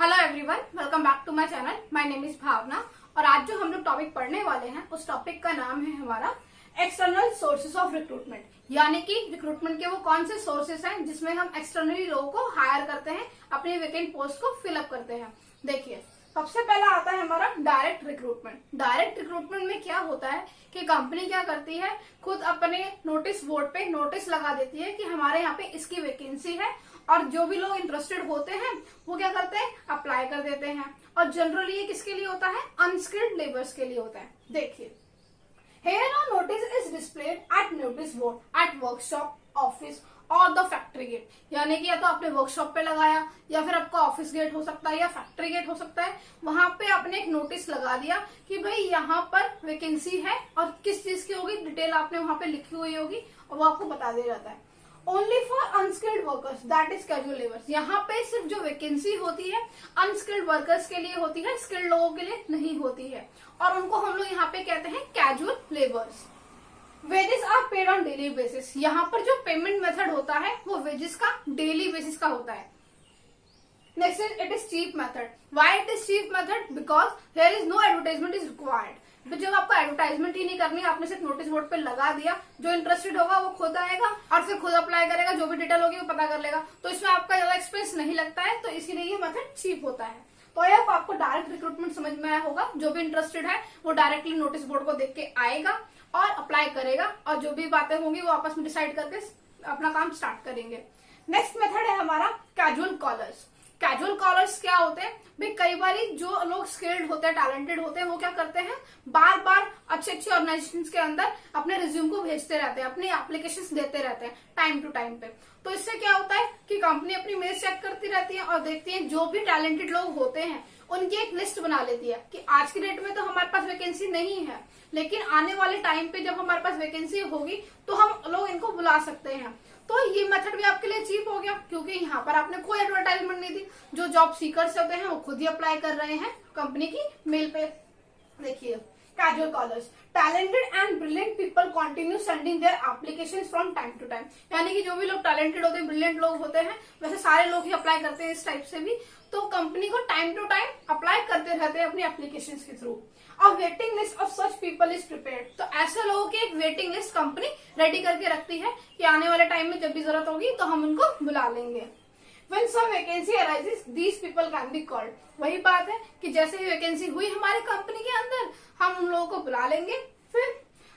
Hello everyone, welcome back to my channel. My name is Bhavna और आज जो हम लोग टॉपिक पढ़ने वाले हैं उस टॉपिक का नाम है हमारा एक्सटर्नल सोर्सेज ऑफ रिक्रूटमेंट। यानी कि रिक्रूटमेंट के वो कौन से सोर्सेज हैं जिसमें हम एक्सटर्नली लोगों को हायर करते हैं, अपने वेकेंट पोस्ट को फिलअप करते हैं। देखिए, सबसे पहला आता है हमारा डायरेक्ट रिक्रूटमेंट। डायरेक्ट रिक्रूटमेंट में क्या होता है कि कंपनी क्या करती है, खुद अपने नोटिस बोर्ड पे नोटिस लगा देती है कि हमारे यहाँ पे इसकी वैकेंसी है और जो भी लोग इंटरेस्टेड होते हैं वो क्या करते हैं, अप्लाई कर देते हैं। और जनरली ये किसके लिए होता है, अनस्किल्ड लेबर्स के लिए होता है। देखिए, here a notice is displayed at notice board at workshop, office और द फैक्ट्री गेट। यानी कि या तो आपने वर्कशॉप पे लगाया या फिर आपका ऑफिस गेट हो सकता है या फैक्ट्री गेट हो सकता है। वहां पे आपने एक नोटिस लगा दिया कि भाई यहाँ पर वैकेंसी है और किस चीज की होगी, डिटेल आपने वहां पे लिखी हुई होगी और वो आपको बता दिया जाता है। Only for unskilled workers that is casual labours. यहाँ पे सिर्फ जो वैकेंसी होती है अनस्किल्ड वर्कर्स के लिए होती है, स्किल्ड लोगों के लिए नहीं होती है और उनको हम लोग यहाँ पे कहते हैं casual labours. Wages are paid on daily basis. यहाँ पर जो पेमेंट मेथड होता है वो वेजेस का डेली बेसिस का होता है। Next is it is cheap method. Why it is cheap method? Because there is no advertisement is required. जब आपको एडवर्टाइजमेंट ही नहीं करनी, आपने सिर्फ नोटिस बोर्ड पे लगा दिया, जो इंटरेस्टेड होगा वो खुद आएगा और फिर खुद अप्लाई करेगा, जो भी डिटेल होगी वो पता कर लेगा। तो इसमें आपका ज्यादा एक्सपेंस नहीं लगता है, तो इसीलिए ये मेथड चीप होता है। तो अब आपको डायरेक्ट रिक्रूटमेंट समझ में आया होगा। जो भी इंटरेस्टेड है वो डायरेक्टली नोटिस बोर्ड को देख के आएगा और अप्लाई करेगा और जो भी बातें होंगी वो आपस में डिसाइड करके अपना काम स्टार्ट करेंगे। नेक्स्ट मेथड है हमारा कैजुअल कॉलर्स। कैजुअल कॉलर्स क्या होते हैं भाई, कई बार जो लोग स्किल्ड होते हैं, टैलेंटेड होते हैं, वो क्या करते हैं, बार बार अच्छे अच्छे ऑर्गेनाइजेशंस के अंदर अपने रिज्यूम को भेजते रहते हैं, अपने एप्लीकेशंस देते रहते हैं टाइम टू टाइम पे। तो इससे क्या होता है कि कंपनी अपनी मेल चेक करती रहती है और देखती है जो भी टैलेंटेड लोग होते हैं उनकी एक लिस्ट बना लेती है कि आज की डेट में तो हमारे पास वैकेंसी नहीं है, लेकिन आने वाले टाइम पे जब हमारे पास वैकेंसी होगी तो हम लोग इनको बुला सकते हैं। तो ये मेथड भी आपके लिए चीप हो गया क्योंकि यहाँ पर आपने कोई एडवर्टाइजमेंट नहीं दी। जो जॉब सीकर्स होते हैं वो खुद ही अप्लाई कर रहे हैं कंपनी की मेल पे। देखिए, casual callers, talented and brilliant people continue sending their applications from time to time. यानी कि जो भी लोग टैलेंटेड होते हैं, ब्रिलियंट लोग होते हैं, वैसे सारे लोग ही अप्लाई करते हैं इस टाइप से भी। तो कंपनी को टाइम टू टाइम अप्लाई करते रहते हैं अपनी एप्लीकेशन के थ्रू। और waiting list of such people is prepared. तो ऐसे लोगों की एक वेटिंग लिस्ट कंपनी रेडी करके रखती है कि आने वाले टाइम में जब भी जरूरत होगी तो हम उनको बुला लेंगे। When some vacancy arises, these people can be called। वही बात है कि जैसे ही वैकेंसी हुई हमारे कंपनी के अंदर, हम उन लोगों को बुला लेंगे। फिर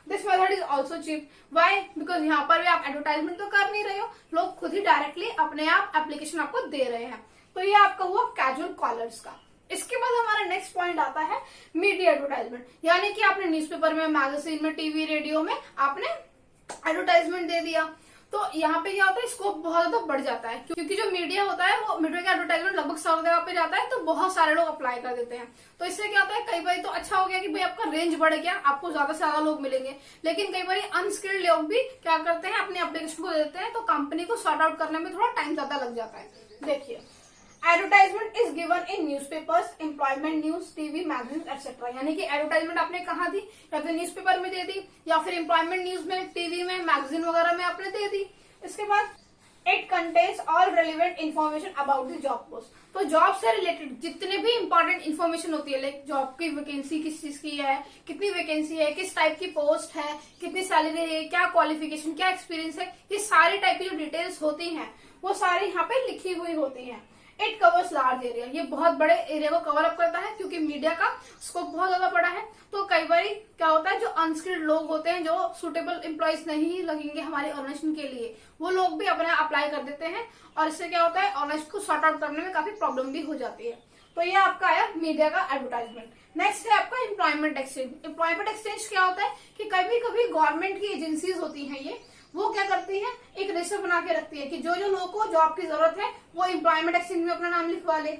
this method is also cheap. Why? Because यहाँ पर भी आप एडवर्टाइजमेंट तो कर नहीं रहे हो, लोग खुद ही डायरेक्टली अपने आप एप्लीकेशन आपको दे रहे हैं। तो ये आपका हुआ कैजुअल कॉलर्स का। इसके बाद हमारा नेक्स्ट पॉइंट आता है मीडिया एडवर्टाइजमेंट। यानी कि आपने न्यूज़पेपर में, मैगजीन में, टीवी, रेडियो में आपने एडवर्टाइजमेंट दे दिया। तो यहाँ पे क्या होता है, स्कोप बहुत ज्यादा बढ़ जाता है क्योंकि जो मीडिया होता है वो मीडिया का एडवर्टाइजमेंट लगभग सब जगह पे जाता है, तो बहुत सारे लोग अप्लाई कर देते हैं। तो इससे क्या होता है, कई बार तो अच्छा हो गया कि भाई आपका रेंज बढ़ गया, आपको ज्यादा से ज्यादा लोग मिलेंगे। लेकिन कई बार अनस्किल्ड लोग भी क्या करते हैं, अपनी एप्लीकेशन को देते हैं, तो कंपनी को सॉर्ट आउट करने में थोड़ा टाइम ज्यादा लग जाता है। देखिए, advertisement is given in newspapers, employment news, TV, magazine etcetera. यानी कि एडवर्टाइजमेंट आपने कहाँ दी, या तो न्यूज़पेपर में दे दी या फिर एम्प्लॉयमेंट न्यूज में, टीवी में, मैगजीन वगैरह में आपने दे दी। इसके बाद it contains all relevant information about the job post. तो जॉब से रिलेटेड जितने भी इंपॉर्टेंट इन्फॉर्मेशन होती है, लाइक जॉब की वैकेंसी किस चीज की है, कितनी वैकेंसी है, किस टाइप की पोस्ट है, कितनी सैलरी है, क्या क्वालिफिकेशन, क्या एक्सपीरियंस है, ये सारी टाइप की जो डिटेल्स होती हैं वो सारी यहाँ पे लिखी हुई होती हैं। It covers large area. ये बहुत बड़े एरिया को कवर अप करता है क्योंकि मीडिया का स्कोप बहुत ज्यादा बड़ा है। तो कई बार क्या होता है, जो अनस्किल्ड लोग होते हैं, जो सुटेबल एम्प्लॉयज नहीं लगेंगे हमारे ऑर्गेनाइजेशन के लिए, वो लोग भी अपने अप्लाई कर देते हैं और इससे क्या होता है, ऑर्गेनाइजेशन को सॉर्ट आउट करने में काफी प्रॉब्लम भी हो जाती है। तो ये आपका आया मीडिया का एडवर्टाइजमेंट। नेक्स्ट है आपका एम्प्लॉयमेंट एक्सचेंज। एम्प्लॉयमेंट एक्सचेंज क्या होता है कि कभी कभी गवर्नमेंट की एजेंसीज होती हैं, ये वो क्या करती है, एक रजिस्टर बना के रखती है कि जो जो लोगों को जॉब की जरूरत है वो एम्प्लॉयमेंट एक्सचेंज में अपना नाम लिखवा ले।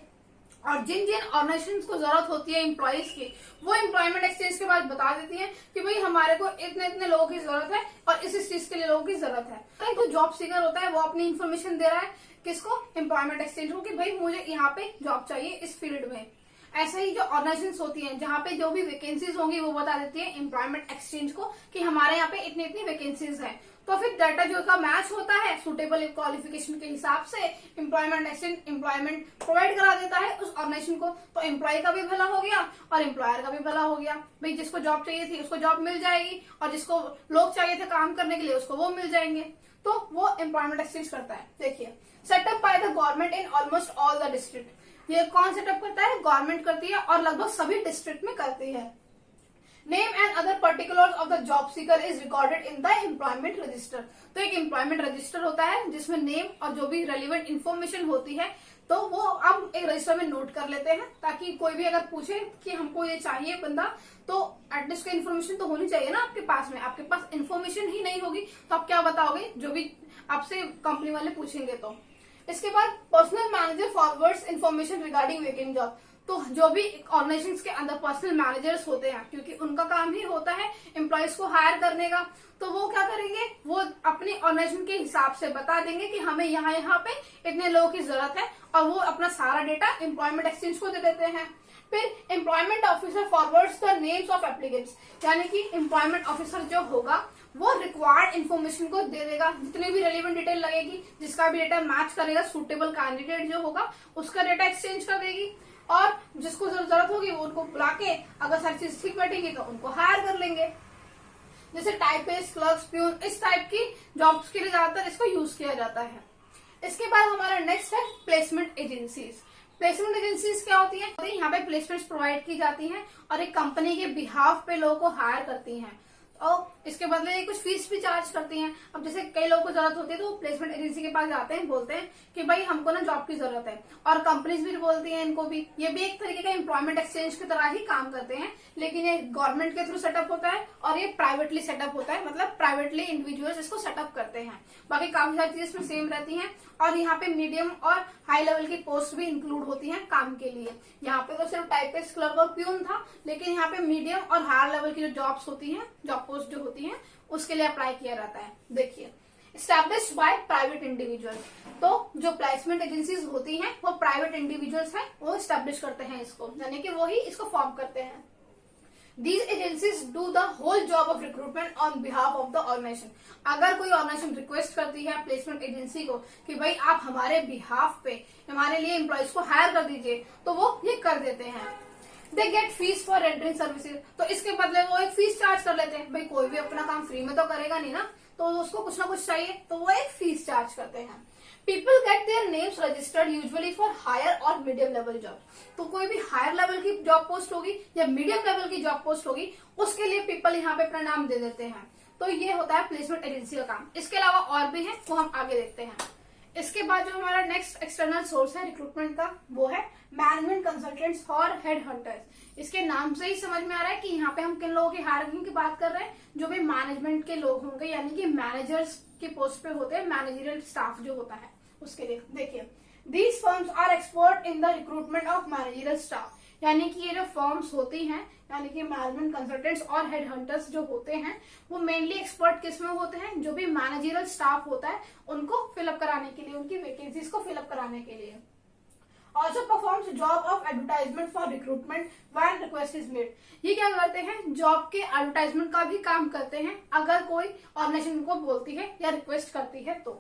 और जिन जिन ऑर्गेनाइजेशन को जरूरत होती है एम्प्लॉयज की, वो एम्प्लॉयमेंट एक्सचेंज के बाद बता देती है कि भाई हमारे को इतने इतने लोगों की जरूरत है और इस चीज के लिए लोगों की जरूरत है। तो जॉब सीकर होता है वो अपनी इन्फॉर्मेशन दे रहा है किसको, एम्प्लॉयमेंट एक्सचेंज को, कि भाई मुझे यहाँ पे जॉब चाहिए इस फील्ड में। ऐसे ही जो ऑर्गेनाइजेशंस होती हैं जहाँ पे जो भी वैकेंसीज होंगी वो बता देती है एम्प्लॉयमेंट एक्सचेंज को कि हमारे यहाँ पे इतनी इतनी वैकेंसीज हैं। तो फिर डाटा जो का मैच होता है सुटेबल क्वालिफिकेशन के हिसाब से एम्प्लॉयमेंट एक्सचेंज एम्प्लॉयमेंट प्रोवाइड करा देता है उस ऑर्गेनाइजेशन को। तो एम्प्लॉय का भी भला हो गया और एम्प्लॉयर का भी भला हो गया। भाई जिसको जॉब चाहिए थी उसको जॉब मिल जाएगी और जिसको लोग चाहिए थे काम करने के लिए उसको वो मिल जाएंगे। तो वो एम्प्लॉयमेंट एक्सचेंज करता है। देखिए, setup by the government in almost all the district. ये कौन सेटअप करता है? गवर्नमेंट करती है और लगभग सभी डिस्ट्रिक्ट में करती है। Name and other particulars of the job seeker is recorded in the employment register. तो एक एम्प्लॉयमेंट रजिस्टर होता है जिसमें नेम और जो भी रेलिवेंट इन्फॉर्मेशन होती है तो वो हम एक रजिस्टर में नोट कर लेते हैं, ताकि कोई भी अगर पूछे कि हमको ये चाहिए बंदा तो एटलीस्ट इन्फॉर्मेशन तो होनी चाहिए ना आपके पास में। आपके पास इन्फॉर्मेशन ही नहीं होगी तो आप क्या बताओगे जो भी आपसे कंपनी वाले पूछेंगे। तो इसके बाद personal manager forwards information regarding vacant job. तो जो भी ऑर्गेनाइजेशंस के अंदर पर्सनल मैनेजर्स होते हैं, क्योंकि उनका काम ही होता है एम्प्लॉयज को हायर करने का, तो वो क्या करेंगे, वो अपनी ऑर्गेनाइजेशन के हिसाब से बता देंगे कि हमें यहाँ पे इतने लोगों की जरूरत है और वो अपना सारा डेटा एम्प्लॉयमेंट एक्सचेंज को दे देते हैं। फिर employment officer forwards the names of applicants, यानी कि एम्प्लॉयमेंट ऑफिसर जो होगा वो रिक्वायर्ड इन्फॉर्मेशन को दे देगा, जितनी भी रेलिवेंट डिटेल लगेगी, जिसका भी डेटा मैच करेगा सुटेबल कैंडिडेट जो होगा उसका डेटा एक्सचेंज कर देगी। और जिसको जरूरत होगी वो उनको बुला के अगर सारी चीज ठीक बैठेंगी तो उनको हायर कर लेंगे। जैसे टाइपिस्ट, क्लर्क्स, प्यून, इस टाइप की जॉब्स के लिए ज्यादातर इसको यूज किया जाता है। इसके बाद हमारा नेक्स्ट है प्लेसमेंट एजेंसीज। प्लेसमेंट एजेंसीज क्या होती है? यहाँ पे प्लेसमेंट्स प्रोवाइड की जाती हैं और एक कंपनी के बिहाफ पे लोगों को हायर करती हैं और इसके बदले ये कुछ फीस भी चार्ज करती हैं। अब जैसे कई लोगों को जरूरत होती है तो वो प्लेसमेंट एजेंसी के पास जाते हैं, बोलते हैं कि भाई हमको ना जॉब की जरूरत है, और कंपनीज भी बोलती हैं इनको भी। ये भी एक तरीके का एम्प्लॉयमेंट एक्सचेंज की तरह ही काम करते हैं, लेकिन ये गवर्नमेंट के थ्रू सेटअप होता है और ये प्राइवेटली सेटअप होता है, मतलब प्राइवेटली इंडिविजुअल्स इसको सेटअप करते हैं। बाकी काफी सारी चीजें इसमें सेम रहती हैं और यहाँ पे मीडियम और हाई लेवल की पोस्ट भी इंक्लूड होती हैं काम के लिए। यहाँ पे तो सिर्फ टाइपिस्ट, क्लर्क और प्यून था, लेकिन यहाँ पे मीडियम और हायर लेवल की जो जॉब्स होती हैं, जॉब पोस्ट जो होती हैं, उसके लिए अप्लाई किया जाता है। देखिए, एस्टैब्लिश्ड बाय प्राइवेट इंडिविजुअल्स। तो जो प्लेसमेंट एजेंसीज होती हैं वो प्राइवेट इंडिविजुअल्स हैं, वो एस्टैब्लिश करते हैं इसको, यानी कि वो ही इसको फॉर्म करते हैं। These agencies do the whole job of recruitment on behalf of the organization. अगर कोई ऑर्गेनाइजेशन रिक्वेस्ट करती है प्लेसमेंट एजेंसी को कि भाई आप हमारे बिहाफ पे हमारे लिए एम्प्लॉयज को हायर कर दीजिए, तो वो ये कर देते हैं। They get fees for rendering services. तो इसके बदले वो एक फीस चार्ज कर लेते हैं। भाई कोई भी अपना काम फ्री में तो करेगा नहीं ना, तो उसको कुछ ना कुछ चाहिए, तो वो एक फीस चार्ज करते हैं। People get their names registered usually for higher और medium level jobs. तो कोई भी हायर लेवल की जॉब पोस्ट होगी या मीडियम लेवल की जॉब पोस्ट होगी, उसके लिए पीपल यहाँ पे अपना नाम दे देते हैं। तो ये होता है प्लेसमेंट एजेंसी का काम। इसके अलावा और भी है, वो हम आगे देखते हैं। इसके बाद जो हमारा नेक्स्ट एक्सटर्नल सोर्स है रिक्रूटमेंट का, वो है मैनेजमेंट कंसल्टेंट्स और हेड हंटर्स। इसके नाम से ही समझ में आ रहा है कि यहाँ पे हम किन लोगों की हायरिंग की बात कर रहे हैं, जो भी मैनेजमेंट के लोग होंगे, यानी कि मैनेजर्स की पोस्ट पे होते हैं, मैनेजरियल स्टाफ जो होता है उसके लिए। देखिए, these firms are expert in the recruitment of managerial staff, यानी कि ये जो फर्म्स होती हैं, यानी कि मैनेजमेंट कंसल्टेंट्स और हेड हंटर्स जो होते हैं, वो मेनली एक्सपर्ट किसमें होते हैं? जो भी मैनेजरियल स्टाफ होता है उनको फिलअप कराने के लिए, उनकी वैकेंसीज को फिलअप कराने के लिए। Also performs job of advertisement for recruitment when request is made. ये क्या करते हैं? जॉब के एडवर्टाइजमेंट का भी काम करते हैं अगर कोई ऑर्गेनाइजेशन को बोलती है या रिक्वेस्ट करती है तो।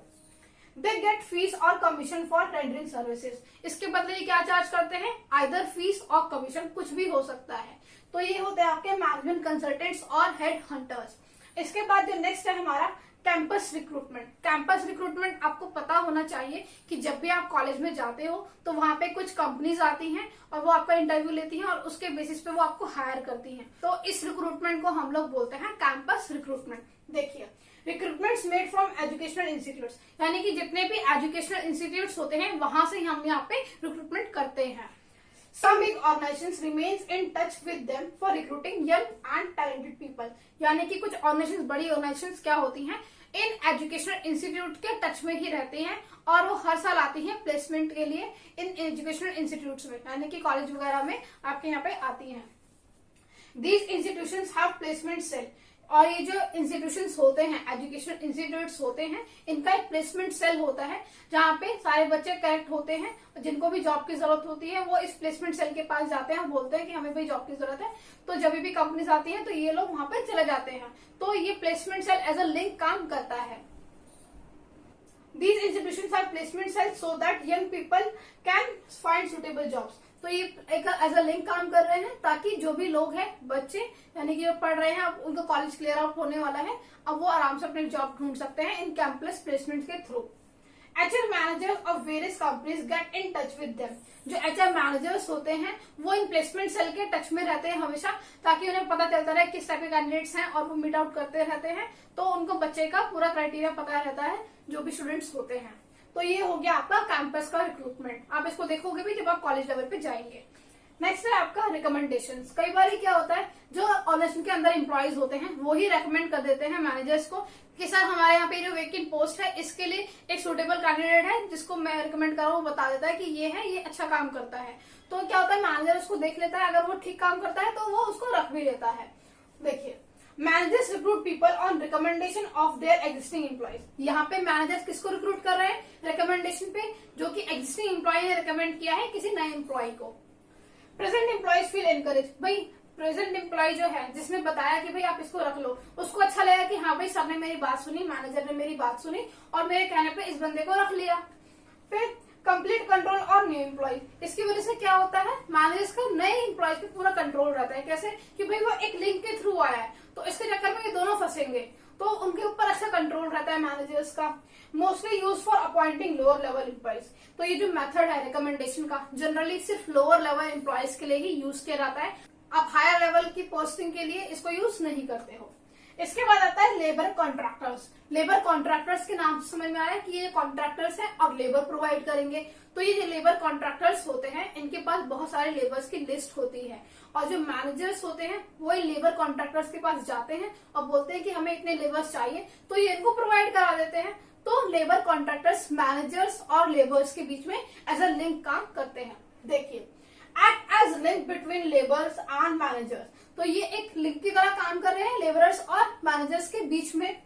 दे गेट फीस और कमीशन फॉर रेंडरिंग सर्विसेज। इसके बदले ये क्या चार्ज करते हैं? आइदर फीस और कमीशन, कुछ भी हो सकता है। तो ये होते हैं आपके मैनेजमेंट कंसल्टेंट्स और हेड हंटर्स। इसके बाद जो नेक्स्ट है हमारा कैंपस रिक्रूटमेंट। कैंपस रिक्रूटमेंट आपको पता होना चाहिए कि जब भी आप कॉलेज में जाते हो तो वहां पे कुछ कंपनीज आती हैं और वो आपका इंटरव्यू लेती हैं और उसके बेसिस पे वो आपको हायर करती हैं। तो इस रिक्रूटमेंट को हम लोग बोलते हैं कैंपस रिक्रूटमेंट। देखिए, recruitments made from educational institutes, यानी कि जितने भी एजुकेशनल इंस्टीट्यूट्स होते हैं वहां से हम यहाँ पे रिक्रूटमेंट करते हैं। Some big organizations remains in touch with them for recruiting young and talented people. यानी कि कुछ ऑर्गेनाइजेशंस, बड़ी ऑर्गेनाइजेशंस क्या होती हैं, इन एजुकेशनल इंस्टीट्यूट के टच में ही रहते हैं और वो हर साल आती हैं प्लेसमेंट के लिए इन एजुकेशनल इंस्टीट्यूट्स में, यानी कि कॉलेज वगैरह में आपके यहाँ पे आती हैं। These institutions have placement cell. और ये जो इंस्टीट्यूशंस होते हैं, एजुकेशन इंस्टीट्यूट्स होते हैं, इनका एक प्लेसमेंट सेल होता है जहाँ पे सारे बच्चे कलेक्ट होते हैं, जिनको भी जॉब की जरूरत होती है वो इस प्लेसमेंट सेल के पास जाते हैं, बोलते हैं कि हमें भाई जॉब की जरूरत है, तो जब भी कंपनीज आती हैं तो ये लोग वहां पे चले जाते हैं। तो ये placement cell as a link काम करता है। These institutions are placement cells so that young people can find suitable jobs। तो ये एक एज अ लिंक काम कर रहे हैं ताकि जो भी लोग हैं, बच्चे यानी कि जो पढ़ रहे हैं, अब उनका कॉलेज क्लियर आउट होने वाला है, अब वो आराम से अपने जॉब ढूंढ सकते हैं इन कैंपस प्लेसमेंट के through. HR managers of various companies get in touch with them. जो HR मैनेजर्स होते हैं वो इन प्लेसमेंट सेल के टच में रहते हैं हमेशा, ताकि उन्हें पता चलता रहे किस टाइप के कैंडिडेट्स हैं और वो मीट आउट करते रहते हैं, तो उनको बच्चे का पूरा क्राइटेरिया पता रहता है जो भी स्टूडेंट्स होते हैं। तो ये हो गया आपका कैंपस का रिक्रूटमेंट। आप इसको देखोगे भी जब आप कॉलेज लेवल पे जाएंगे। नेक्स्ट है आपका रिकमेंडेशंस। कई बार क्या होता है, जो ऑर्गेनाइजेशन के अंदर एम्प्लॉयज होते हैं वो ही रेकमेंड कर देते हैं मैनेजर्स को कि सर हमारे यहाँ पे जो वेकेंट पोस्ट है इसके लिए एक सुटेबल कैंडिडेट है जिसको मैं रिकमेंड कर रहा हूँ, बता देता है कि ये है, ये अच्छा काम करता है। तो क्या होता है, मैनेजर उसको देख लेता है, अगर वो ठीक काम करता है तो वो उसको रख भी लेता है। देखिए, managers recruit people on recommendation of their existing employees. यहाँ पे मैनेजर्स किसको रिक्रूट कर रहे हैं, रिकमेंडेशन पे, जो कि एग्जिस्टिंग एम्प्लॉय ने रिकमेंड किया है किसी नए एम्प्लॉय को। Present employees feel encourage. भाई प्रेजेंट एम्प्लॉय जो है जिसने बताया कि भाई आप इसको रख लो, उसको अच्छा लगा कि हाँ भाई सर ने मेरी बात सुनी, मैनेजर ने मेरी बात सुनी और मेरे कहने पे इस बंदे को रख लिया। फिर कंप्लीट कंट्रोल और न्यू एम्प्लॉय। इसकी वजह से क्या होता है, मैनेजर्स का नए एम्प्लॉयज पे पूरा कंट्रोल रहता है। कैसे कि भाई वो एक लिंक के थ्रू आया है तो इसके चक्कर में ये दोनों फंसेंगे, तो उनके ऊपर अच्छा कंट्रोल रहता है मैनेजर्स का। Mostly use for appointing lower level employees. तो ये जो मेथड है रिकमेंडेशन का, जनरली सिर्फ लोअर लेवल एम्प्लॉयज के लिए ही यूज किया जाता है। आप हायर लेवल की पोस्टिंग के लिए इसको यूज नहीं करते हो। इसके बाद आता है लेबर कॉन्ट्रैक्टर्स। लेबर कॉन्ट्रैक्टर्स के नाम से समझ में आ रहा है कि ये कॉन्ट्रैक्टर्स हैं और लेबर प्रोवाइड करेंगे। तो ये जो लेबर कॉन्ट्रैक्टर्स होते हैं इनके पास बहुत सारे लेबर्स की लिस्ट होती है, और जो मैनेजर्स होते हैं वो इन लेबर कॉन्ट्रैक्टर्स के पास जाते हैं और बोलते हैं कि हमें इतने लेबर्स चाहिए, तो ये इनको प्रोवाइड करा देते हैं। तो लेबर कॉन्ट्रैक्टर्स मैनेजर्स और लेबर्स के बीच में एज अ लिंक काम करते हैं। देखिए, act as link between labours and managers. तो ये एक लिंक की तरह काम कर रहे हैं लेबरर्स और मैनेजर्स के बीच में।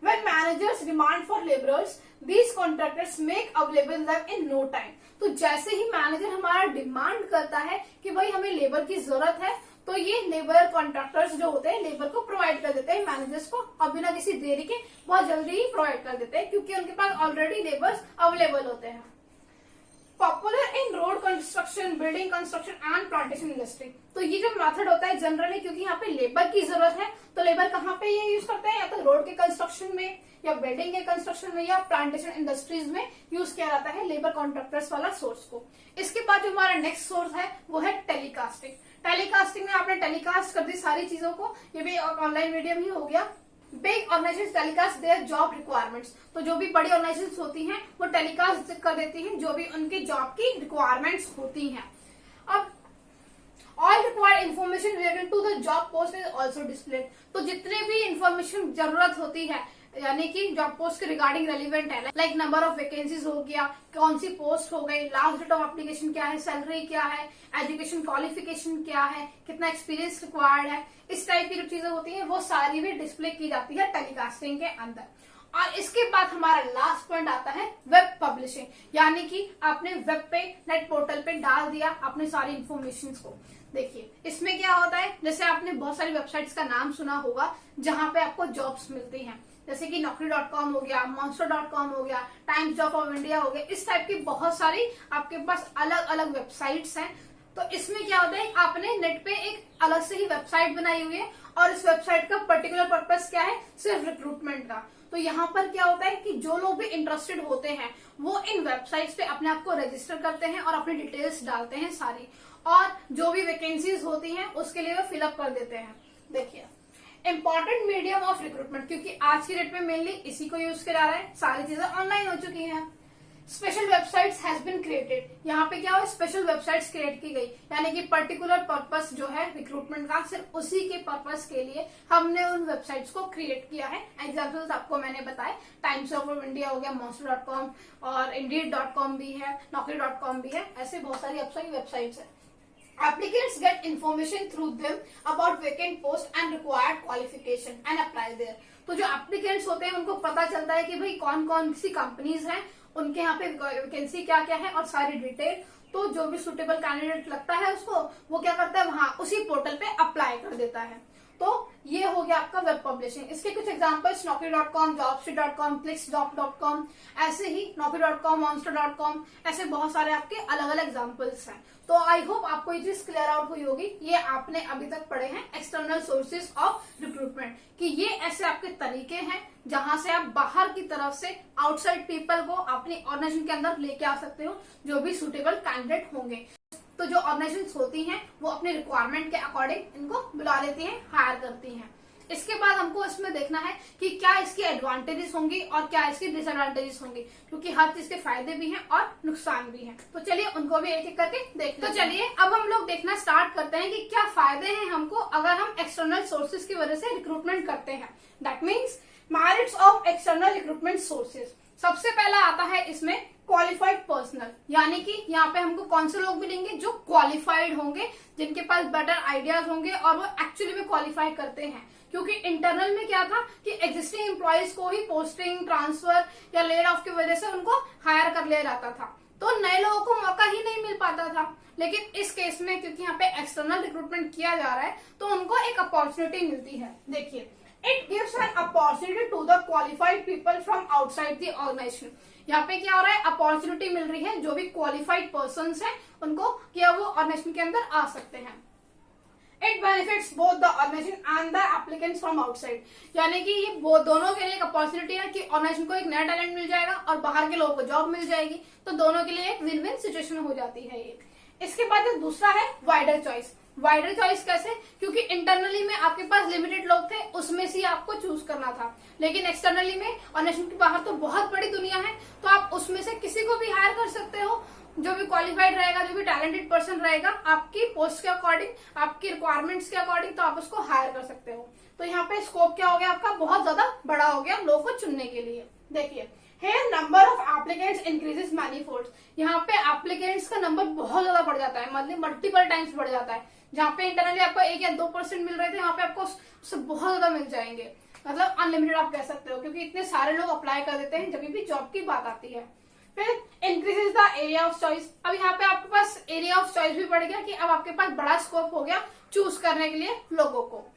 When managers demand for laborers, these contractors make available them in no time। तो जैसे ही मैनेजर हमारा डिमांड करता है कि भाई हमें लेबर की जरूरत है, तो ये लेबर कॉन्ट्रैक्टर्स जो होते हैं लेबर को प्रोवाइड कर देते हैं मैनेजर्स को, और बिना किसी देरी के बहुत जल्दी ही प्रोवाइड कर देते हैं क्योंकि उनके पास ऑलरेडी लेबर्स अवेलेबल होते हैं। Popular in road construction, building construction and plantation industry. तो ये जो मेथड होता है जनरली, क्योंकि यहाँ पे लेबर की जरूरत है, तो लेबर कहाँ पे ये यूज करते हैं, या तो रोड के कंस्ट्रक्शन में, या बिल्डिंग के कंस्ट्रक्शन में, या प्लांटेशन इंडस्ट्रीज में यूज किया जाता है लेबर कॉन्ट्रैक्टर्स वाला सोर्स को। इसके बाद जो हमारा नेक्स्ट सोर्स है वो है टेलीकास्टिंग। टेलीकास्टिंग में आपने टेलीकास्ट कर दी सारी चीजों को, ये भी ऑनलाइन मीडियम ही हो गया। Big organisation telecast their job requirements. तो जो भी बड़ी ऑर्गेनाइजेशन होती हैं वो टेलीकास्ट कर देती हैं जो भी उनकी जॉब की रिक्वायरमेंट्स होती हैं। अब all required information related to the job post is also displayed. तो जितने भी इंफॉर्मेशन जरूरत होती है यानी कि जॉब पोस्ट के रिगार्डिंग रेलिवेंट है, लाइक नंबर ऑफ वैकेंसीज हो गया, कौन सी पोस्ट हो गई, लास्ट डेट ऑफ एप्लीकेशन क्या है, सैलरी क्या है, एजुकेशन क्वालिफिकेशन क्या है, कितना एक्सपीरियंस रिक्वायर्ड है, इस टाइप की जो चीजें होती है वो सारी भी डिस्प्ले की जाती है टेलीकास्टिंग के अंदर। और इसके बाद हमारा लास्ट पॉइंट आता है वेब पब्लिशिंग, यानी कि आपने वेब पे, नेट पोर्टल पे डाल दिया अपने सारी इन्फॉर्मेशन को। देखिए, इसमें क्या होता है, जैसे आपने बहुत सारी वेबसाइट्स का नाम सुना होगा जहां पे आपको जॉब्स मिलती हैं, जैसे कि naukri.com हो गया, monster.com हो गया, टाइम्स जॉब ऑफ इंडिया हो गया, इस टाइप की बहुत सारी आपके पास अलग अलग वेबसाइट्स हैं। तो इसमें क्या होता है, आपने नेट पे एक अलग से ही वेबसाइट बनाई हुई है और इस वेबसाइट का पर्टिकुलर पर्पस क्या है, सिर्फ रिक्रूटमेंट का। तो यहाँ पर क्या होता है कि जो लोग भी इंटरेस्टेड होते हैं वो इन वेबसाइट्स पे अपने आप को रजिस्टर करते हैं और अपनी डिटेल्स डालते हैं सारी, और जो भी वैकेंसीज होती हैं उसके लिए वो फिलअप कर देते हैं। देखिए, इंपॉर्टेंट मीडियम ऑफ रिक्रूटमेंट, क्योंकि आज की डेट में मेनली इसी को यूज किया जा रहा है, सारी चीजें ऑनलाइन हो चुकी हैं। Special websites has been created. यहाँ पे क्या हो, स्पेशल वेबसाइट्स क्रिएट की गई, यानी कि पर्टिकुलर पर्पस जो है रिक्रूटमेंट का, सिर्फ उसी के पर्पस के लिए हमने उन वेबसाइट्स को क्रिएट किया है। एग्जाम्पल्स आपको मैंने बताए, टाइम्स ऑफ इंडिया हो गया, monster.com और indeed.com भी है, naukri.com भी है, ऐसे बहुत सारी वेबसाइट्स है। Applicants get information through them about vacant post and required qualification and apply there. तो जो एप्लीकेंट्स होते हैं उनको पता चलता है कि भाई कौन कौन सी कंपनीज हैं, उनके यहाँ पे वैकेंसी क्या क्या है और सारी डिटेल। तो जो भी सुटेबल कैंडिडेट लगता है उसको, वो क्या करता है वहां उसी पोर्टल पे अप्लाई कर देता है। तो ये हो गया आपका वेब पब्लिशिंग। इसके कुछ एग्जांपल्स naukri.com, jobstreet.com, clicksjob.com, ऐसे ही naukri.com, monster.com, ऐसे बहुत सारे आपके अलग अलग एग्जांपल्स हैं। तो आई होप आपको ये चीज क्लियर आउट हुई होगी। ये आपने अभी तक पढ़े हैं एक्सटर्नल सोर्सेज ऑफ रिक्रूटमेंट, कि ये ऐसे आपके तरीके हैं जहां से आप बाहर की तरफ से आउटसाइड पीपल को अपनी ऑर्गेनाइजेशन के अंदर लेके आ सकते हो, जो भी सुटेबल कैंडिडेट होंगे। तो जो ऑर्गेनाइजेशंस होती हैं वो अपने रिक्वायरमेंट के अकॉर्डिंग इनको बुला लेती हैं, हायर करती हैं। इसके बाद हमको इसमें देखना है कि क्या इसकी एडवांटेजेस होंगी और क्या इसकी डिसएडवांटेजेस होंगी, क्योंकि हर चीज के फायदे भी हैं और नुकसान भी हैं। तो चलिए उनको भी एक एक करके देख लेते हैं। तो चलिए अब हम लोग देखना स्टार्ट करते हैं कि क्या फायदे हैं हमको अगर हम एक्सटर्नल सोर्सेज की वजह से रिक्रूटमेंट करते हैं। That means merits of external recruitment sources. सबसे पहला आता है इसमें क्वालिफाइड पर्सनल, यानी कि यहाँ पे हमको कौन से लोग मिलेंगे, जो क्वालिफाइड होंगे, जिनके पास बेटर आइडियाज होंगे और वो एक्चुअली में क्वालिफाई करते हैं। क्योंकि इंटरनल में क्या था कि एग्जिस्टिंग एम्प्लॉयज को ही पोस्टिंग, ट्रांसफर या लेड ऑफ की वजह से उनको हायर कर लिया जाता था, तो नए लोगों को मौका ही नहीं मिल पाता था। लेकिन इस केस में क्योंकि यहाँ पे एक्सटर्नल रिक्रूटमेंट किया जा रहा है तो उनको एक अपॉर्चुनिटी मिलती है। देखिए, it gives an opportunity to the qualified people from outside the organisation. यहाँ पे क्या हो रहा है, अपॉर्चुनिटी मिल रही है जो भी क्वालिफाइड पर्सन्स हैं उनको, क्या वो ऑर्गेनाइजेशन के अंदर आ सकते हैं। It benefits both the organisation and the applicants from outside, यानी कि ये वो दोनों के लिए एक अपॉर्चुनिटी है कि ऑर्गेनाइजेशन को एक नया टैलेंट मिल जाएगा और बाहर के लोगों को जॉब मिल जाएगी। तो दोनों के लिए एक विन विन सिचुएशन हो जाती है ये। इसके बाद दूसरा है वाइडर चॉइस। वाइडर चॉइस कैसे, क्योंकि इंटरनली में आपके पास लिमिटेड लोग थे, उसमें से आपको चूज करना था। लेकिन एक्सटर्नली में ऑर्गेनाइजेशन के बाहर तो बहुत बड़ी दुनिया है, तो आप उसमें से किसी को भी हायर कर सकते हो। जो भी क्वालिफाइड रहेगा, जो भी टैलेंटेड पर्सन रहेगा, आपकी पोस्ट के अकॉर्डिंग, आपकी रिक्वायरमेंट्स के अकॉर्डिंग, तो आप उसको हायर कर सकते हो। तो यहाँ पे स्कोप क्या हो गया आपका, बहुत ज्यादा बड़ा हो गया लोगों को चुनने के लिए। देखिए, Here number of applicants increases manifold। यहाँ पे एप्लीकेंट्स का नंबर बहुत ज्यादा बढ़ जाता है, मतलब मल्टीपल टाइम्स बढ़ जाता है। जहाँ पे इंटरनली आपको 1 या 2% मिल रहे थे, यहाँ पे आपको उससे बहुत ज्यादा मिल जाएंगे, मतलब अनलिमिटेड आप कह सकते हो, क्योंकि इतने सारे लोग अप्लाई कर देते हैं जब भी जॉब की बात आती है। फिर increases the area of choice. अब यहाँ पे आपके पास एरिया ऑफ चॉइस भी बढ़ गया कि अब आपके पास बड़ा स्कोप हो गया चूज करने के लिए लोगों को।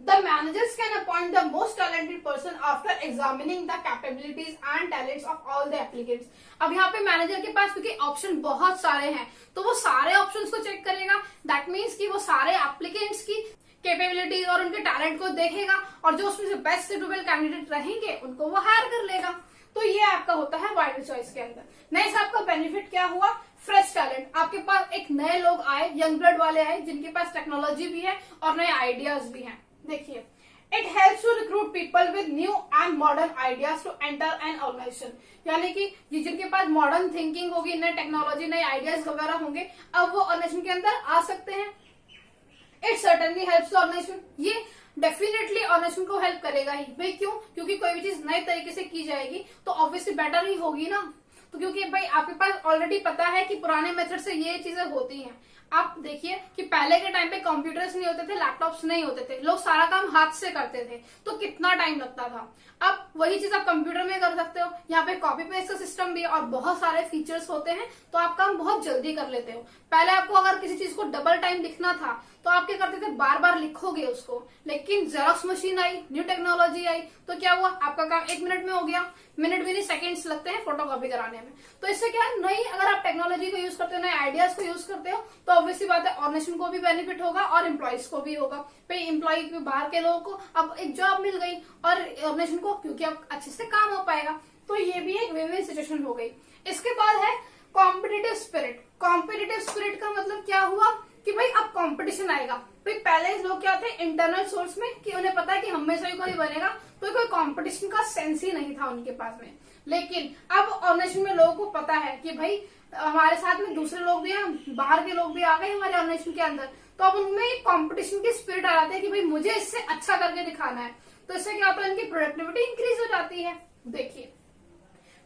The managers can appoint the most talented person after examining the capabilities and talents of all the applicants। अब यहाँ पे मैनेजर के पास क्योंकि ऑप्शन बहुत सारे हैं, तो वो सारे ऑप्शंस को चेक करेगा। दैट मीन्स कि वो सारे एप्लीकेंट्स की कैपेबिलिटीज और उनके टैलेंट को देखेगा और जो उसमें से बेस्ट सुटेबल कैंडिडेट रहेंगे उनको वो हायर कर लेगा। तो ये आपका होता है वाइडर चॉइस के अंदर। नेक्स्ट आपका बेनिफिट क्या हुआ, फ्रेश टैलेंट। आपके पास एक नए लोग आए, यंग ब्लड वाले आए, जिनके पास टेक्नोलॉजी भी है और नए आइडियाज भी हैं। देखिए, it helps to recruit people with new and modern ideas to enter an organisation, यानी कि ये जिनके पास मॉडर्न थिंकिंग होगी, नए टेक्नोलॉजी, नए आइडियाज वगैरह होंगे, अब वो ऑर्गेनाइजेशन के अंदर आ सकते हैं। It certainly helps organisation. ये डेफिनेटली ऑर्गेनाइजेशन को हेल्प करेगा ही। भाई क्यों, क्योंकि कोई भी चीज नए तरीके से की जाएगी तो ऑब्वियसली बेटर ही होगी ना। तो क्योंकि भाई आपके पास ऑलरेडी पता है कि पुराने मेथड से ये चीजें होती हैं। आप देखिए कि पहले के टाइम पे कंप्यूटर्स नहीं होते थे, लैपटॉप्स नहीं होते थे, लोग सारा काम हाथ से करते थे, तो कितना टाइम लगता था। अब वही चीज आप कंप्यूटर में कर सकते हो। यहाँ पे कॉपी पेस्ट का सिस्टम भी है और बहुत सारे फीचर्स होते हैं, तो आप काम बहुत जल्दी कर लेते हो। पहले आपको अगर किसी चीज को डबल टाइम लिखना था तो आप क्या करते थे, बार बार लिखोगे उसको। लेकिन जेरोक्स मशीन आई, न्यू टेक्नोलॉजी आई, तो क्या हुआ, आपका काम 1 मिनट में हो गया। मिनट भी नहीं, सेकेंड्स लगते हैं फोटोकॉपी कराने में। तो इससे क्या है, नई अगर आप टेक्नोलॉजी को यूज करते हो, नए आइडियाज को यूज करते हो, तो ऑब्वियसली बात है ऑर्गेनाइजेशन को भी बेनिफिट होगा और एम्प्लॉइज को भी होगा। भाई एम्प्लॉय बाहर के लोगों को अब एक जॉब मिल गई और ऑर्गेनाइजेशन को क्योंकि अब अच्छे से काम हो पाएगा। तो ये भी एक विन विन सिचुएशन हो गई। इसके बाद है कॉम्पिटिटिव स्पिरिट। कॉम्पिटिटिव स्पिरिट का मतलब क्या हुआ कि भाई अब कंपटीशन आएगा। भाई पहले लोग क्या थे इंटरनल सोर्स में कि उन्हें पता है कि हम में से कोई बनेगा, तो कोई कंपटीशन का सेंस ही नहीं था उनके पास में। लेकिन अब ऑर्गेनाइजेशन में लोगों को पता है कि भाई हमारे साथ में दूसरे लोग भी हैं, बाहर के लोग भी आ गए हमारे ऑर्गेनाइजेशन के अंदर, तो अब उनमें एक कॉम्पिटिशन की स्पिरिट आ जाती है कि भाई मुझे इससे अच्छा करके दिखाना है। तो इससे क्या होता है, इनकी प्रोडक्टिविटी इंक्रीज हो जाती है। देखिए,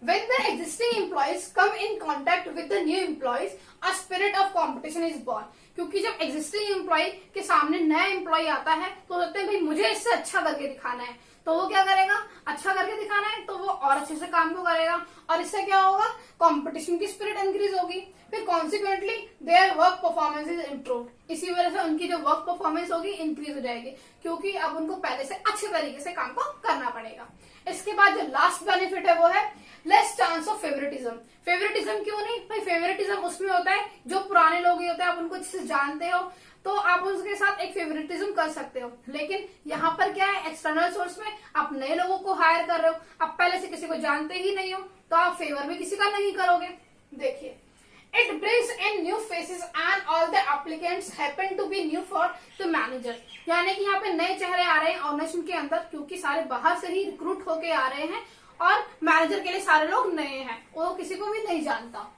when the existing employees come in contact with the new employees, a spirit of competition is born। क्योंकि जब एग्जिस्टिंग एम्प्लॉय के सामने नया एम्प्लॉय आता है तो सोचते हैं भाई मुझे इससे अच्छा करके दिखाना है, तो वो क्या करेगा, अच्छा करके दिखाना है तो वो और अच्छे से काम को करेगा और इससे क्या होगा, कंपटीशन की स्पिरिट इंक्रीज होगी, फिर consequently their work performance is improve, इसी वजह से उनकी जो वर्क परफॉर्मेंस होगी इंक्रीज हो जाएगी, क्योंकि अब उनको पहले से अच्छे तरीके से काम को करना पड़ेगा। इसके बाद जो लास्ट बेनिफिट है वो है less chance of favouritism. Favouritism क्यों नहीं भाई, फेवरेटिज्म उसमें होता है जो पुराने लोग ही होते हैं, आप उनको अच्छे से जानते हो तो आप उनके साथ एक फेवरेटिज्म कर सकते हो, लेकिन यहाँ पर क्या है, एक्सटर्नल सोर्स में आप नए लोगों को हायर कर रहे हो, आप पहले से किसी को जानते ही नहीं हो तो आप फेवर भी किसी का नहीं करोगे। देखिए, it brings in new faces and all the applicants happen to be new for the manager, यानी कि यहाँ पे नए चेहरे आ रहे हैं ऑर्गेनाइजेशन के अंदर, क्योंकि सारे बाहर से ही रिक्रूट होके आ रहे हैं और मैनेजर के लिए सारे लोग नए हैं, वो किसी को भी नहीं जानता।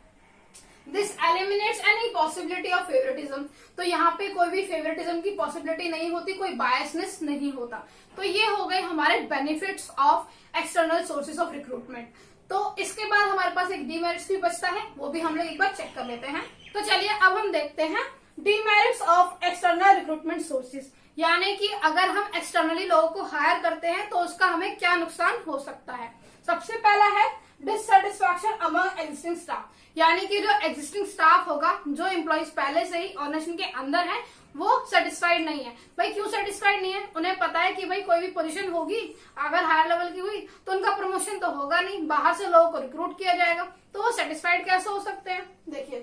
This eliminates any possibility of favouritism, तो यहाँ पे कोई भी फेवरेटिज्म की पॉसिबिलिटी नहीं होती, कोई बायसनेस नहीं होता। तो ये हो गए हमारे benefits of external sources of recruitment. तो इसके बाद हमारे पास एक डीमेरिट्स भी बचता है, वो भी हम लोग एक बार चेक कर लेते हैं। तो चलिए अब हम देखते हैं demerits of external recruitment sources, यानी कि अगर हम एक्सटर्नली लोगों को हायर करते हैं तो उसका हमें क्या नुकसान हो सकता है। सबसे पहला है डिससेटिस्फैक्शन अमंग एग्जिस्टिंग स्टाफ, यानी कि जो एग्जिस्टिंग स्टाफ होगा, जो एम्प्लॉइज पहले से ही ऑर्गेनाइजेशन के अंदर है, वो सेटिस्फाइड नहीं है। भाई क्यों सेटिस्फाइड नहीं है, उन्हें पता है कि भाई कोई भी पोजीशन होगी अगर हायर लेवल की हुई तो उनका प्रमोशन तो होगा नहीं, बाहर से लोगों को रिक्रूट किया जाएगा, तो वो सेटिस्फाइड कैसे हो सकते हैं। देखिए,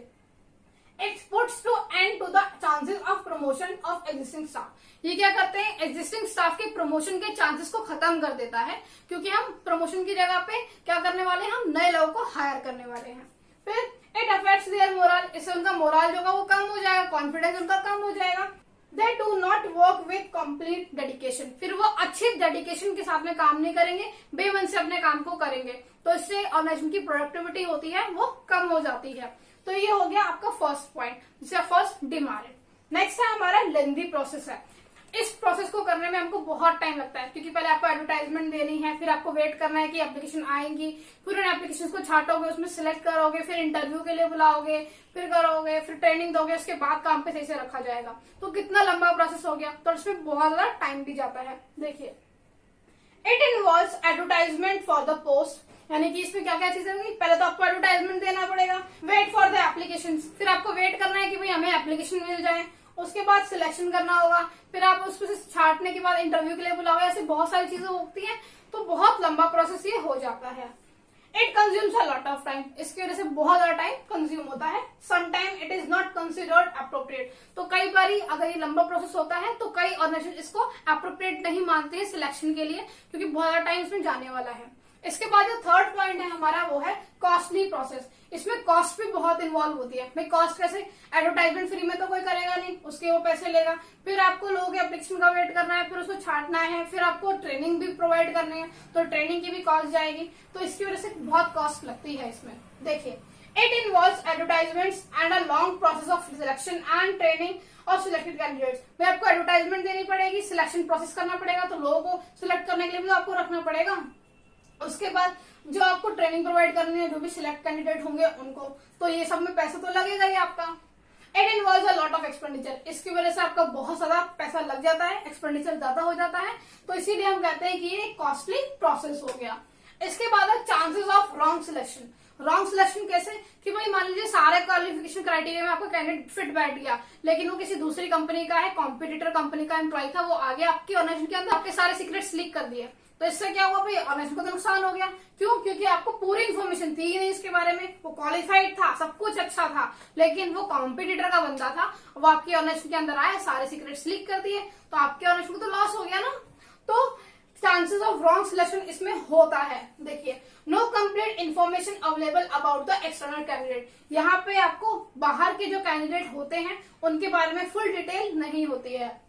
it puts to end to the chances of promotion of existing staff, ये क्या करते हैं, एग्जिस्टिंग स्टाफ के प्रमोशन के चांसेस को खत्म कर देता है, क्योंकि हम प्रमोशन की जगह पे क्या करने वाले हैं, हम नए लोगों को हायर करने वाले हैं। फिर इट अफेक्ट्स देयर मोरल, इससे उनका मोरल जो होगा वो कम हो जाएगा, कॉन्फिडेंस उनका कम हो जाएगा। They do not work with complete dedication, फिर वो अच्छे डेडिकेशन के साथ में काम नहीं करेंगे, बेमन से अपने काम को करेंगे, तो इससे ऑर्गेनाइजेशन की प्रोडक्टिविटी होती है वो कम हो जाती है। तो ये हो गया आपका फर्स्ट पॉइंट, जिसे फर्स्ट डिमेरिट। नेक्स्ट है हमारा लेंथी प्रोसेस है। इस प्रोसेस को करने में हमको बहुत टाइम लगता है, क्योंकि पहले आपको एडवर्टाइजमेंट देनी है, फिर आपको वेट करना है कि एप्लीकेशन आएंगी, फिर उन एप्लीकेशन को छाटोगे, उसमें सिलेक्ट करोगे, फिर इंटरव्यू के लिए बुलाओगे, फिर करोगे, फिर ट्रेनिंग दोगे, उसके बाद काम पे सही से रखा जाएगा। तो कितना लंबा प्रोसेस हो गया, तो इसमें बहुत ज्यादा टाइम भी जाता है। देखिए, it involves advertisement for the post, यानी कि इसमें क्या क्या चीजें होंगी, पहले तो आपको एडवर्टाइजमेंट देना पड़ेगा, वेट फॉर द एप्लीकेशन, फिर आपको वेट करना है कि भाई हमें एप्लीकेशन मिल जाए, उसके बाद सिलेक्शन करना होगा, फिर आप उसको छाटने के बाद इंटरव्यू के लिए बुलाओगे, ऐसे बहुत सारी चीजें होती हैं, तो बहुत लंबा प्रोसेस ये हो जाता है। It consumes a lot of time, इसकी वजह से बहुत ज्यादा टाइम कंज्यूम होता है। Sometime it is not considered appropriate, तो कई बार अगर ये लंबा प्रोसेस होता है तो कई ऑर्गेनाइजेशन इसको अप्रोप्रिएट नहीं मानते हैं सिलेक्शन के लिए, क्योंकि बहुत ज्यादा टाइम इसमें जाने वाला है। इसके बाद जो थर्ड पॉइंट है हमारा वो है कॉस्टली प्रोसेस, इसमें कॉस्ट भी बहुत इन्वॉल्व होती है। भाई कॉस्ट कैसे, एडवर्टाइजमेंट फ्री में तो कोई करेगा नहीं, उसके वो पैसे लेगा, फिर आपको लोगों के एप्लीकेशन का वेट करना है, फिर उसको छाटना है, फिर आपको ट्रेनिंग भी प्रोवाइड करनी है, तो ट्रेनिंग की भी कॉस्ट जाएगी, तो इसकी वजह से बहुत कॉस्ट लगती है इसमें। देखिए, it involves advertisements and a long process of selection and training और सिलेक्टेड कैंडिडेट्स। भाई आपको एडवर्टाइजमेंट देनी पड़ेगी, सिलेक्शन प्रोसेस करना पड़ेगा, तो लोगों को सिलेक्ट करने के लिए भी तो आपको रखना पड़ेगा, उसके बाद जो आपको ट्रेनिंग प्रोवाइड करनी है, जो भी सिलेक्ट कैंडिडेट होंगे उनको, तो ये सब में पैसा तो लगेगा ही आपका। It involves a lot of expenditure, इसकी वजह से आपका बहुत ज्यादा पैसा लग जाता है, एक्सपेंडिचर ज्यादा हो जाता है, तो इसीलिए हम कहते हैं कि ये कॉस्टली प्रोसेस हो गया। इसके बाद है chances of wrong selection. Wrong selection कैसे, कि भाई मान लीजिए सारे क्वालिफिकेशन क्राइटेरिया में आपका कैंडिडेट फिट बैठ गया, लेकिन वो किसी दूसरी कंपनी का है, कॉम्पिटिटर कंपनी का एम्प्लॉय था, वो आगे आपकी ऑर्गेनाइजेशन के अंदर आपके सारे सीक्रेट्स लीक कर दिए, तो इससे क्या हुआ भाई, ऑर्गेनाइजेशन को तो नुकसान हो गया। क्यों, क्योंकि आपको पूरी इन्फॉर्मेशन थी ही नहीं इसके बारे में, वो क्वालिफाइड था, सब कुछ अच्छा था, लेकिन वो कॉम्पिटिटर का बंदा था, वो आपकी ऑर्गेनाइजेशन के अंदर आया, सारे सीक्रेट्स लीक कर दिए, तो आपके ऑर्गेनाइजेशन को तो लॉस हो गया ना। तो चांसेस ऑफ रॉन्ग सिलेक्शन इसमें होता है। देखिए, no complete information available about the external candidate, यहाँ पे आपको बाहर के जो कैंडिडेट होते हैं उनके बारे में फुल डिटेल नहीं होती है।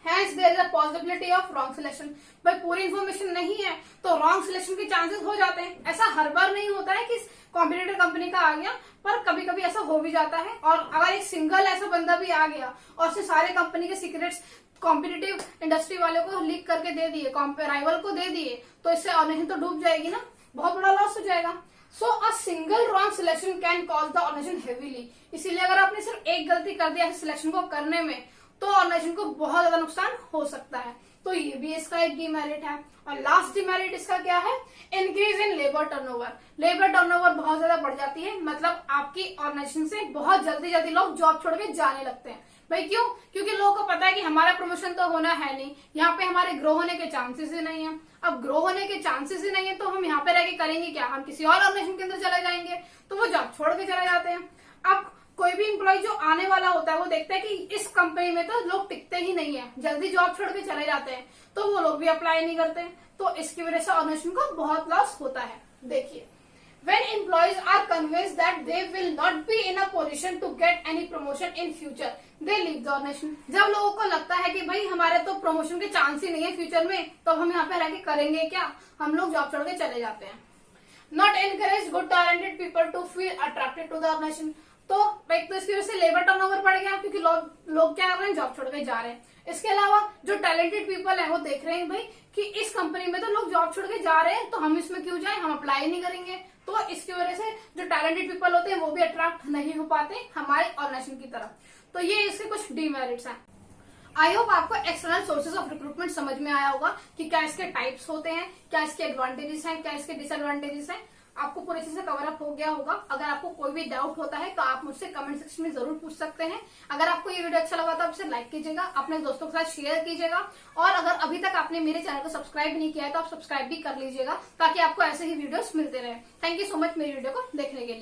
Hence there is a possibility of wrong selection, भाई पूरी इन्फॉर्मेशन नहीं है तो रॉन्ग सिलेक्शन के चांसेस हो जाते हैं। ऐसा हर बार नहीं होता है कि कॉम्पिटिटर कंपनी का आ गया, पर कभी कभी ऐसा हो भी जाता है, और अगर एक सिंगल ऐसा बंदा भी आ गया और उसने सारे कंपनी के सीक्रेट्स कॉम्पिटिटिव इंडस्ट्री वाले को लीक करके दे दिए, राइवल को दे दिए, तो इससे ऑर्गेनाइजेशन तो डूब जाएगी ना, बहुत बड़ा लॉस हो जाएगा। So a single wrong selection can cause the organization heavily. इसीलिए अगर आपने सिर्फ एक गलती कर दिया सिलेक्शन को करने में तो ऑर्गेनाइजेशन को बहुत ज्यादा नुकसान हो सकता है। तो ये भी इसका एक डिमेरिट है। और लास्ट डिमेरिट इसका क्या है? Increase in labour turnover. Labour turnover बहुत ज्यादा बढ़ जाती है, मतलब आपकी ऑर्गेनाइजेशन से बहुत जल्दी जल्दी लोग जॉब छोड़ के जाने लगते हैं। भाई क्यों? क्योंकि लोगों को पता है कि हमारा प्रमोशन तो होना है नहीं, यहाँ पे हमारे ग्रो होने के चांसेस ही नहीं है। अब ग्रो होने के चांसेस ही नहीं है तो हम यहाँ पे रह के करेंगे क्या? हम किसी और ऑर्गेनाइजेशन के अंदर चले जाएंगे, तो वो जॉब छोड़ के चले जाते हैं। अब कोई भी एम्प्लॉय जो आने वाला होता है वो देखता है कि इस कंपनी में तो लोग टिकते ही नहीं है, जल्दी जॉब छोड़ के चले जाते हैं, तो वो लोग भी अप्लाई नहीं करते। तो इसकी वजह से ऑर्गेनाइजेशन को बहुत लॉस होता है। देखिए, when employees are convinced that they will not be in a position to get any promotion in future, they leave the organization। जब लोगों को लगता है कि भाई हमारे तो प्रमोशन के चांस ही नहीं है फ्यूचर में, तो हम यहाँ पे रह के करेंगे क्या? हम लोग जॉब छोड़ के चले जाते हैं। Not encourage good talented people to feel attracted to the organization। तो एक तो इसकी वजह से लेबर टर्नओवर बढ़ गया, क्योंकि लोग क्या कर रहे हैं? जॉब छोड़ के जा रहे हैं। इसके अलावा जो टैलेंटेड पीपल है वो देख रहे हैं भाई कि इस कंपनी में तो लोग जॉब छोड़ के जा रहे हैं, तो हम इसमें क्यों जाएं? हम अप्लाई नहीं करेंगे। तो इसकी वजह से जो टैलेंटेड पीपल होते हैं वो भी अट्रैक्ट नहीं हो पाते हमारे ऑर्गेनाइजेशन की तरफ। तो ये इसके कुछ डिमेरिट्स हैं। आई होप आपको एक्सटर्नल सोर्सेज ऑफ रिक्रूटमेंट समझ में आया होगा कि क्या इसके टाइप्स होते हैं, क्या इसके एडवांटेजेस हैं, क्या इसके डिसएडवांटेजेस हैं। आपको पूरी चीज से कवर अप हो गया होगा। अगर आपको कोई भी डाउट होता है तो आप मुझसे कमेंट सेक्शन में जरूर पूछ सकते हैं। अगर आपको ये वीडियो अच्छा लगा तो आप इसे लाइक कीजिएगा, अपने दोस्तों के साथ शेयर कीजिएगा, और अगर अभी तक आपने मेरे चैनल को सब्सक्राइब नहीं किया है तो आप सब्सक्राइब भी कर लीजिएगा, ताकि आपको ऐसे ही वीडियोस मिलते रहे। थैंक यू सो मच मेरी वीडियो को देखने के लिए।